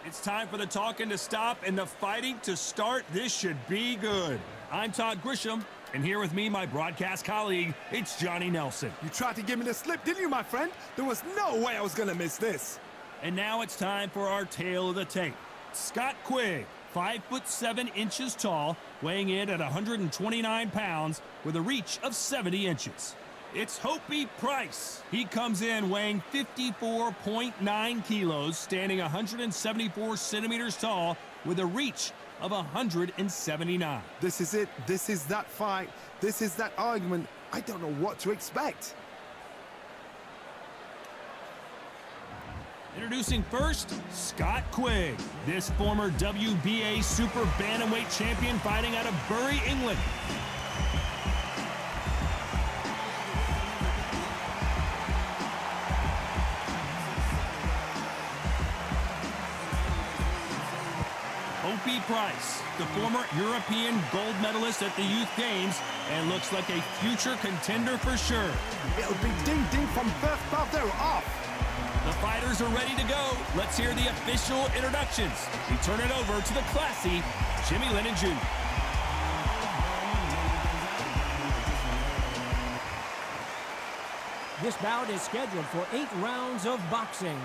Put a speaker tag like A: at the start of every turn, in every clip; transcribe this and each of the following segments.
A: It's time for the talking to stop and the fighting to start. This should be good. I'm Todd Grisham, and here with me, my broadcast colleague, it's Johnny Nelson.
B: You tried to give me the slip, didn't you, my friend? There was no way I was going to miss this.
A: And now it's time for our tale of the tape. Scott Quigg, 5'7" tall, weighing in at 129 pounds with a reach of 70 inches. It's Hopey Price. He comes in weighing 54.9 kilos, standing 174 centimeters tall with a reach of 179.
B: This is it. This is that fight. This is that argument. I don't know what to expect.
A: Introducing first, Scott Quigg. This former WBA Super Bantamweight champion fighting out of Bury, England. Hopey Price, the former European gold medalist at the Youth Games, and looks like a future contender for sure.
B: It'll be ding-ding from first bell. They're off.
A: The fighters are ready to go. Let's hear the official introductions. We turn it over to the classy Jimmy Lennon Jr.
C: This bout is scheduled for 8 rounds of boxing.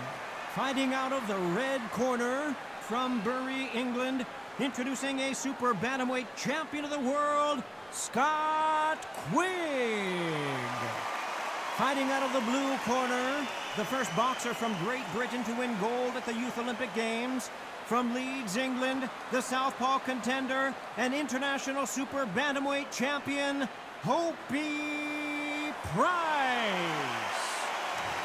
C: Fighting out of the red corner from Bury, England, introducing a Super Bantamweight champion of the world, Scott Quigg. Fighting out of the blue corner, the first boxer from Great Britain to win gold at the Youth Olympic Games. From Leeds, England, the southpaw contender and international Super Bantamweight champion, Hopey Price.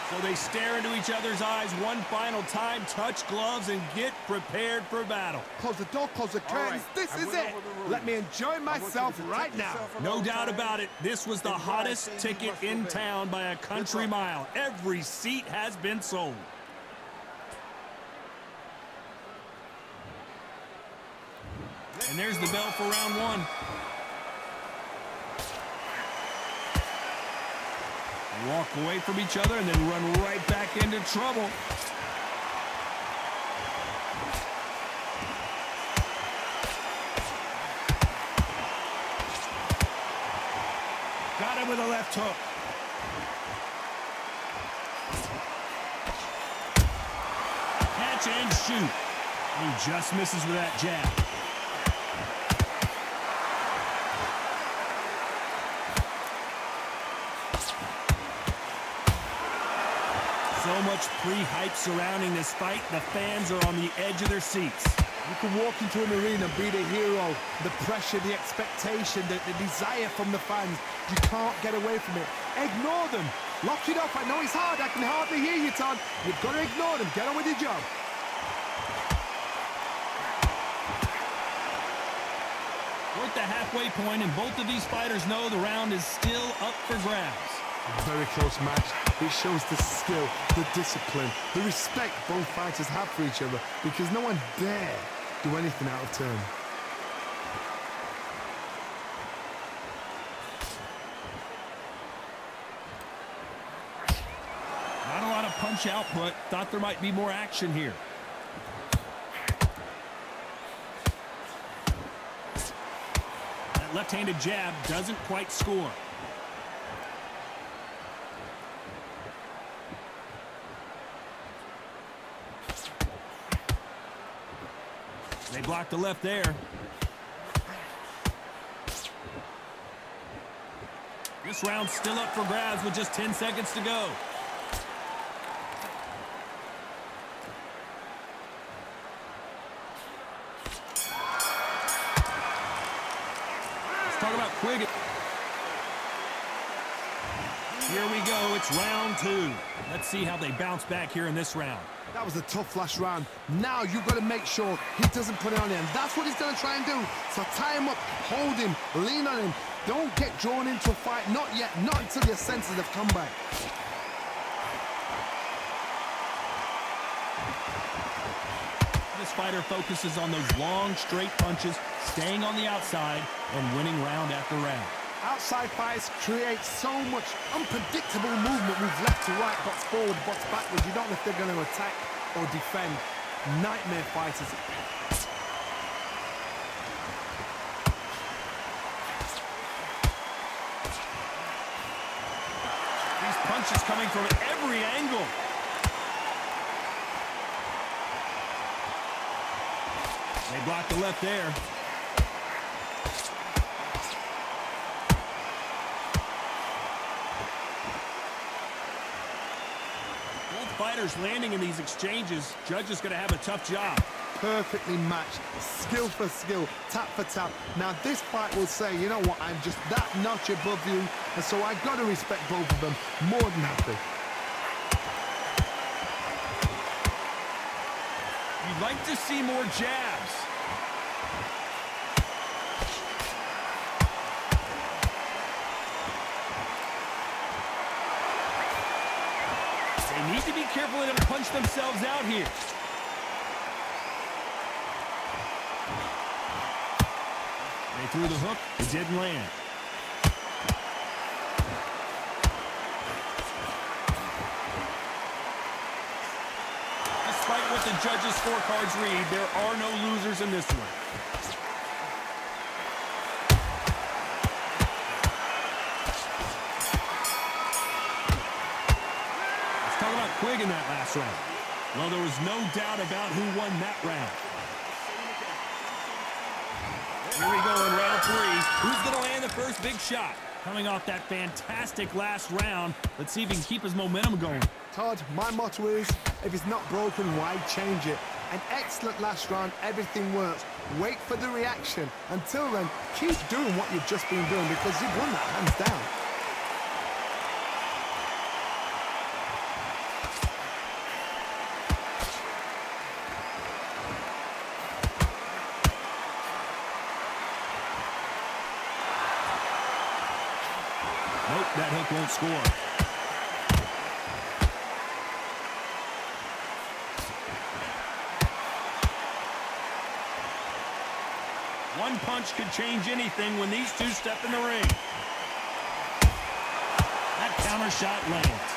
A: So they stare into each other's eyes one final time, touch gloves, and get prepared for battle.
B: Close the door, close the curtains. This is it. Let me enjoy myself right now.
A: No doubt about it, this was the hottest ticket in town by a country mile. Every seat has been sold. And there's the bell for round one. Walk away from each other and then run right back into trouble. Got him with a left hook. Catch and shoot. He just misses with that jab. So much pre-hype surrounding this fight, the fans are on the edge of their seats.
B: You can walk into an arena and be the hero. The pressure, the expectation, the desire from the fans. You can't get away from it. Ignore them. Lock it up. I know it's hard. I can hardly hear you, Todd. You've got to ignore them. Get on with your job.
A: We're at the halfway point, and both of these fighters know the round is still up for grabs.
B: A very close match. It shows the skill, the discipline, the respect both fighters have for each other, because no one dare do anything out of turn.
A: Not a lot of punch output. Thought there might be more action here. That left-handed jab doesn't quite score. They blocked the left there. This round's still up for grabs with just 10 seconds to go. Let's talk about Quigg. Here we go. It's round 2. Let's see how they bounce back here in this round.
B: That was a tough last round. Now you've got to make sure he doesn't put it on him. That's what he's going to try and do. So tie him up, hold him, lean on him. Don't get drawn into a fight. Not yet. Not until your senses have come back.
A: This fighter focuses on those long, straight punches, staying on the outside, and winning round after round.
B: Outside fights create so much unpredictable movement. Move left to right, box forward, box backwards. You don't know if they're going to attack or defend. Nightmare fighters.
A: These punches coming from every angle. They blocked the left there. Both fighters landing in these exchanges. Judge is going to have a tough job.
B: Perfectly matched, skill for skill, tap for tap. Now this fight will say, you know what, I'm just that notch above you, and so I've got to respect both of them more than happy.
A: You'd like to see more jabs. They need to be careful they don't punch themselves out here. They threw the hook. It didn't land. Despite what the judges' scorecards read, there are no losers in this one. Let's talk about Quigg in that last round. Well, there was no doubt about who won that round. Here we go in round 3. Who's going to land the first big shot? Coming off that fantastic last round, let's see if he can keep his momentum going.
B: Todd, my motto is, if it's not broken, why change it? An excellent last round, everything works. Wait for the reaction. Until then, keep doing what you've just been doing because you've won that hands down.
A: Nope, that hook won't score. One punch could change anything when these two step in the ring. That counter shot lands.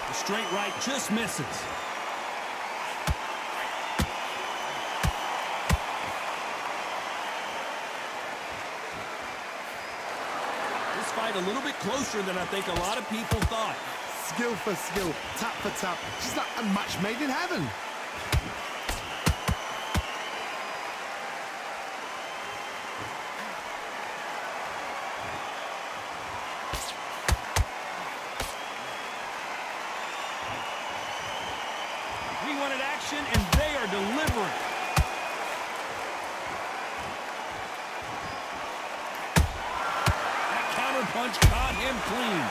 A: The straight right just misses. A little bit closer than I think a lot of people thought.
B: Skill for skill, tap for tap. She's like a match made in heaven.
A: We wanted action, and they are delivering. Punch caught him clean.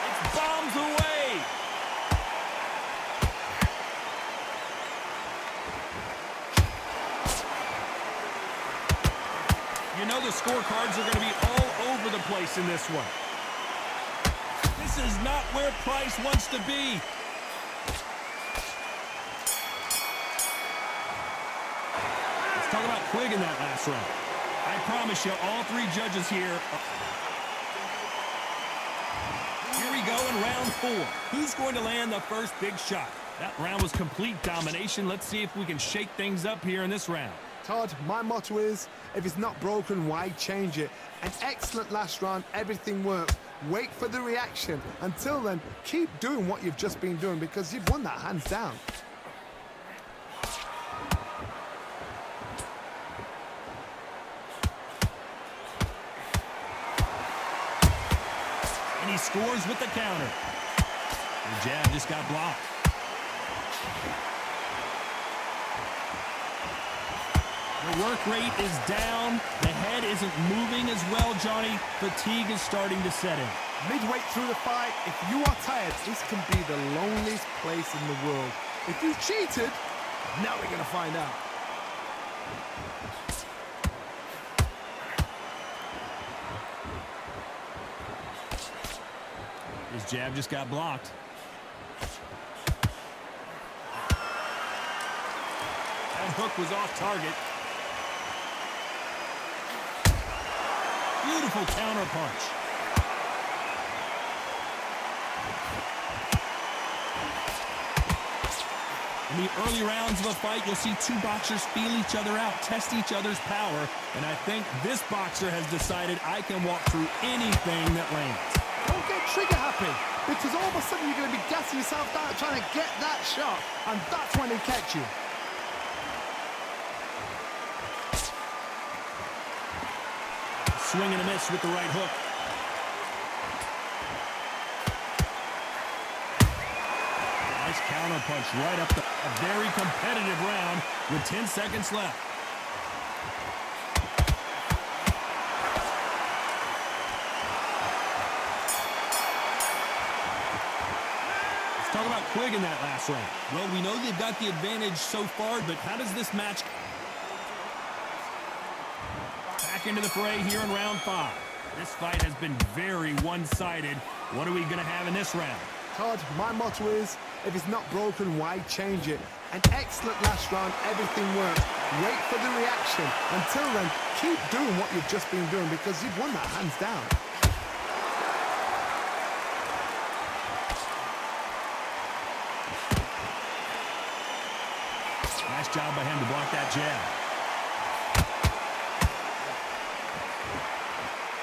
A: It's bombs away. You know the scorecards are going to be all over the place in this one. This is not where Price wants to be. Let's talk about Quigg in that last round. I promise you, all three judges here. Here we go in round 4. Who's going to land the first big shot? That round was complete domination. Let's see if we can shake things up here in this round.
B: Todd, my motto is, if it's not broken, why change it? An excellent last round, everything works. Wait for the reaction. Until then, keep doing what you've just been doing because you've won that hands down.
A: And he scores with the counter. The jab just got blocked. The work rate is down. The head isn't moving as well, Johnny. Fatigue is starting to set in.
B: Midway through the fight, if you are tired, this can be the loneliest place in the world. If you cheated, now we're going to find out.
A: His jab just got blocked. That hook was off target. Beautiful counter punch. In the early rounds of a fight, you'll see two boxers feel each other out, test each other's power, and I think this boxer has decided I can walk through anything that lands.
B: Don't get trigger happy, because all of a sudden you're going to be gassing yourself down trying to get that shot, and that's when they catch you.
A: Swing and a miss with the right hook. Nice counter punch right up a very competitive round with 10 seconds left. Let's talk about Quigg in that last round. Well, we know they've got the advantage so far, but how does this match back into the fray here in round 5? This fight has been very one-sided. What are we going to have in this round?
B: Todd, my motto is, if it's not broken, why change it? An excellent last round, everything works. Wait for the reaction. Until then, keep doing what you've just been doing because you've won that hands down.
A: Nice job by him to block that jab.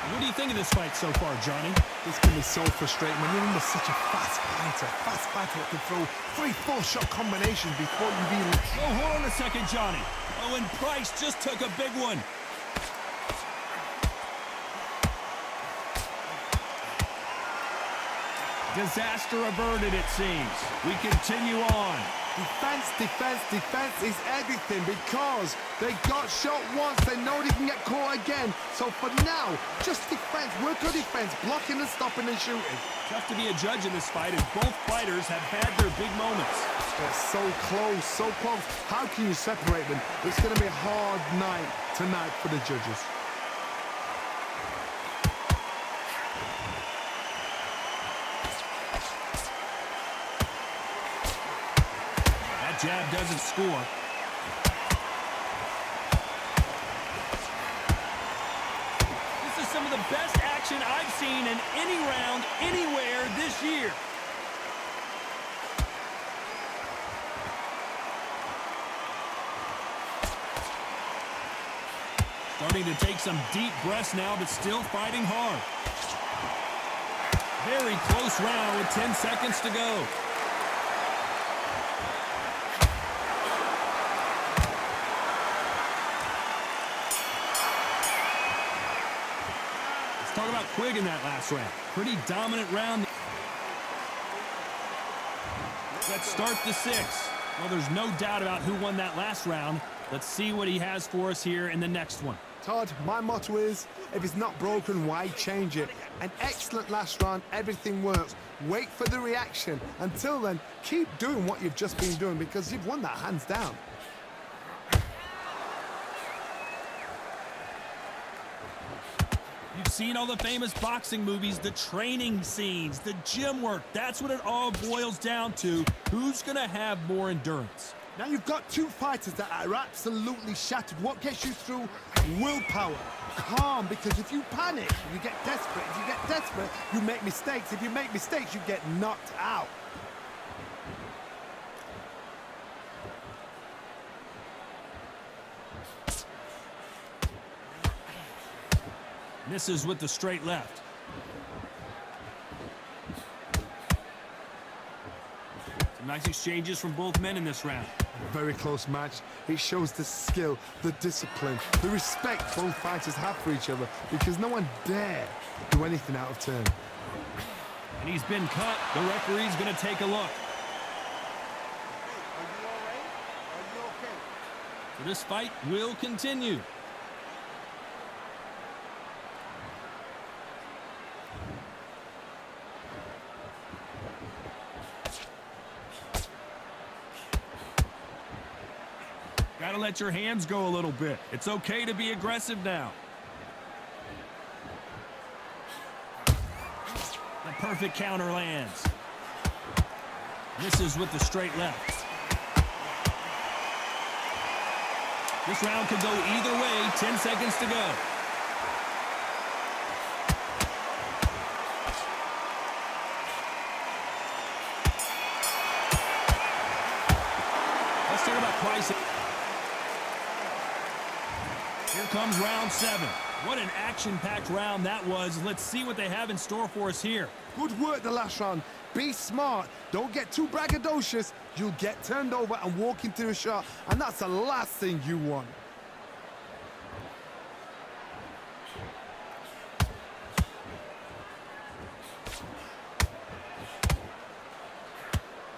A: What do you think of this fight so far, Johnny?
B: This can be so frustrating when you're under such a fast fighter that can throw 3-4 shot combinations before you even...
A: Oh, hold on a second, Johnny. Oh, and Price just took a big one. Disaster averted, it seems. We continue on.
B: Defense is everything because they got shot once. They know they can get caught again. So for now, just defense. Work on defense, blocking and stopping and shooting.
A: Tough to be a judge in this fight as both fighters have had their big moments.
B: They're so close, so close. How can you separate them? It's going to be a hard night tonight for the judges.
A: Jab doesn't score. This is some of the best action I've seen in any round, anywhere this year. Starting to take some deep breaths now, but still fighting hard. Very close round with 10 seconds to go. Talk about Quigg in that last round. Pretty dominant round. Let's start the 6th. Well, there's no doubt about who won that last round. Let's see what he has for us here in the next one.
B: Todd, my motto is, if it's not broken, why change it? An excellent last round, everything works. Wait for the reaction. Until then, keep doing what you've just been doing because you've won that hands down.
A: You've seen all the famous boxing movies, the training scenes, the gym work. That's what it all boils down to. Who's going to have more endurance?
B: Now you've got two fighters that are absolutely shattered. What gets you through? Willpower. Calm, because if you panic, you get desperate. If you get desperate, you make mistakes. If you make mistakes, you get knocked out.
A: Misses with the straight left. Some nice exchanges from both men in this round.
B: Very close match. It shows the skill, the discipline, the respect both fighters have for each other because no one dare do anything out of turn.
A: And he's been cut. The referee's going to take a look.
B: Are you all right? Are you okay?
A: So this fight will continue. Gotta let your hands go a little bit. It's okay to be aggressive now. The perfect counter lands. Misses with the straight left. This round could go either way. 10 seconds to go. comes round 7. What an action-packed round that was. Let's see what they have in store for us here.
B: Good work the last round. Be smart. Don't get too braggadocious. You'll get turned over and walk into a shot, and that's the last thing you want.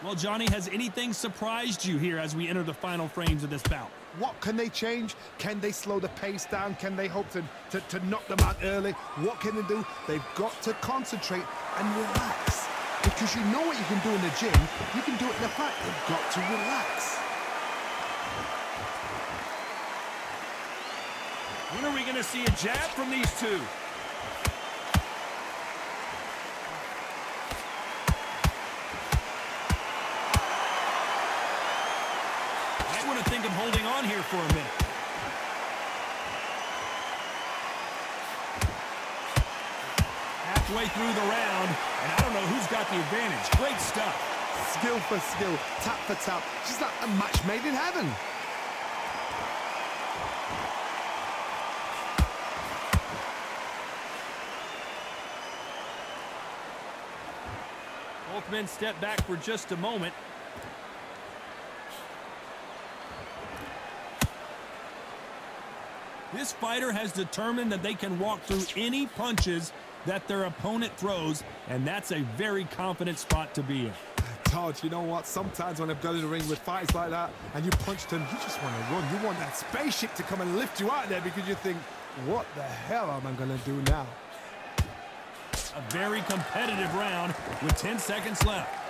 A: Well, Johnny, has anything surprised you here as we enter the final frames of this bout?
B: What can they change? Can they slow the pace down? Can they hope to knock them out early? What can they do? They've got to concentrate and relax. Because you know what you can do in the gym, you can do it in the fight. They've got to relax.
A: When are we going to see a jab from these two? I want to think of holding on here for a minute. Halfway through the round, and I don't know who's got the advantage. Great stuff.
B: Skill for skill, tap for tap. Just like a match made in heaven.
A: Both men step back for just a moment. This fighter has determined that they can walk through any punches that their opponent throws, and that's a very confident spot to be in.
B: Todd, you know what? Sometimes when I've got in the ring with fights like that and you punch them, you just want to run. You want that spaceship to come and lift you out there because you think, what the hell am I going to do now?
A: A very competitive round with 10 seconds left.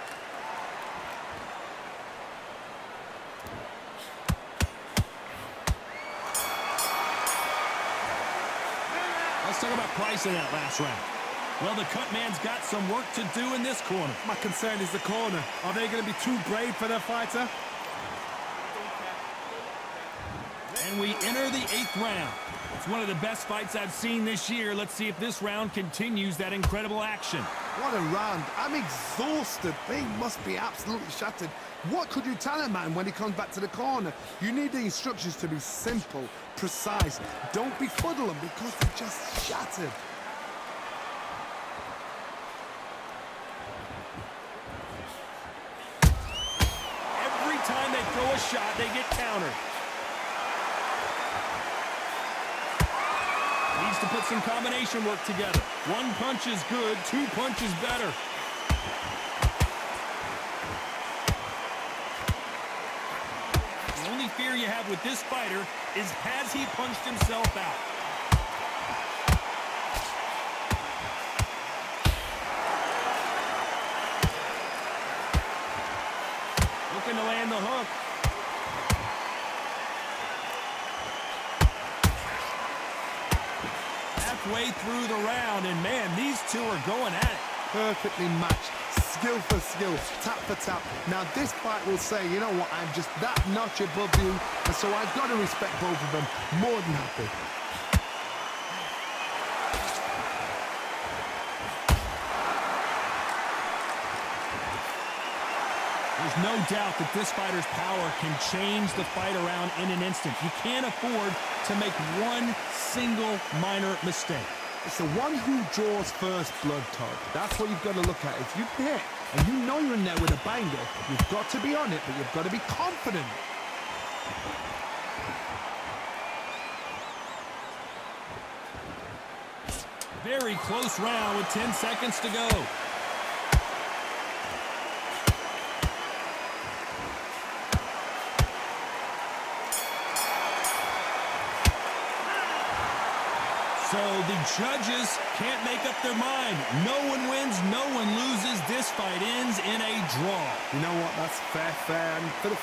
A: Let's talk about pricing that last round. Well, the cut man's got some work to do in this corner.
B: My concern is the corner. Are they going to be too brave for their fighter?
A: And we enter the 8th round. It's one of the best fights I've seen this year. Let's see if this round continues that incredible action.
B: What a round. I'm exhausted. They must be absolutely shattered. What could you tell a man when he comes back to the corner? You need the instructions to be simple, precise. Don't befuddle them because they're just shattered.
A: Every time they throw a shot, they get countered. Needs to put some combination work together. One punch is good, 2 punches better. The only fear you have with this fighter is, has he punched himself out? Looking to land the hook. Halfway through the round, and man, these two are going at it.
B: Perfectly matched, skill for skill, tap for tap. Now this fight will say, you know what, I'm just that notch above you, and so I've got to respect both of them. More than happy.
A: There's no doubt that this fighter's power can change the fight around in an instant. You can't afford to make one single minor mistake.
B: It's the one who draws first blood, Todd. That's what you've got to look at. If you hit and you know you're in there with a banger, you've got to be on it, but you've got to be confident.
A: Very close round with 10 seconds to go. So the judges can't make up their mind. No one wins, no one loses. This fight ends in a draw.
B: You know what? That's fair. And for the